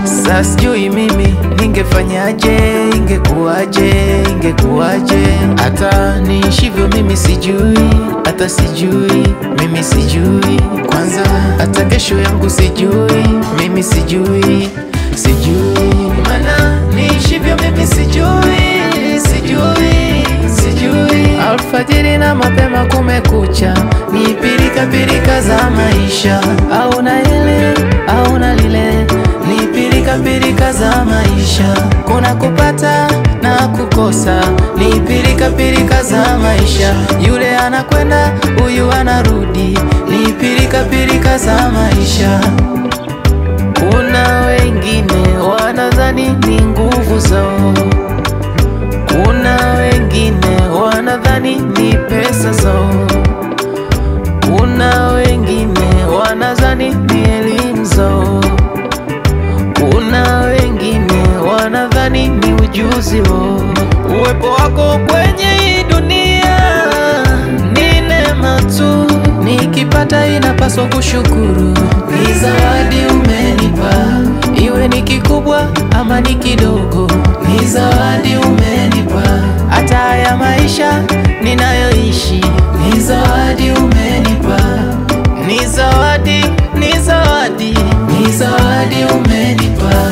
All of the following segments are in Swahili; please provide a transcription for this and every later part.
Sasa sijui mimi ningefanyaje, ingekuwaje. Hata niishivyo mimi sijui, hata sijui, mimi sijui. Kwanza hata kesho yangu sijui, mimi sijui. Mana niishivyo mimi sijui. Alfajiri na mapema kumekucha, ni pilika za maisha. Hauna ile, hauna lile, ni pilika za maisha. Kuna kupata na kukosa, ni pilika za maisha. Yule anakwenda, huyu anarudi, ni pilika za maisha. Kuna wengine wanadhani ni nguvu zao, kuna wengine wanadhani ni pesa zao, kuna wengine wanadhani ni elimu zao, kuna wengine wanadhani ni ujuzi wao. Uwepo wako kwenye hii dunia ni neema tu, nikipata inapaswa kushukuru. Ni zawadi umenipa, iwe ni kikubwa ama ni kidogo, ni zawadi umenipa. Hata ya maisha ninayoishi, ni zawadi umenipa. Ni zawadi, ni zawadi, ni zawadi umenipa.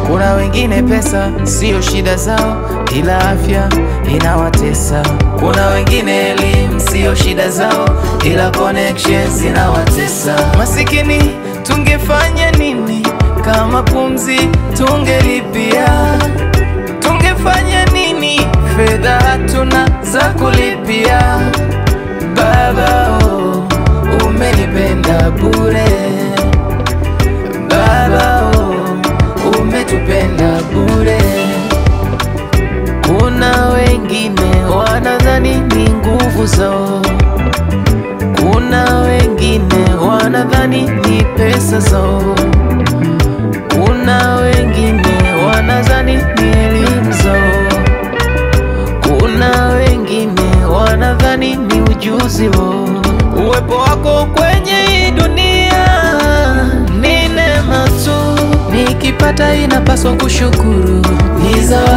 Kuna wengine pesa sio shida zao, ila afya inawatesa. Kuna wengine elimu sio shida zao, ila connections zinawatesa. Masikini tungefanya nini kama pumzi tungelipia? Tungefanya nini fedha hatuna za kulipia? Baba oh, umenipenda bure. Baba oh, umetupenda bure. Kuna wengine wanadhani ni nguvu zao, kuna wengine wanadhani ni pesa zao, kuna wengine wanadhani ni elimu zao, kuna wengine wanadhani ni ujuzi wao. Uwepo wako kwenye hii dunia ni neema tu, nikipata inapaswa kushukuru. Ni zawadi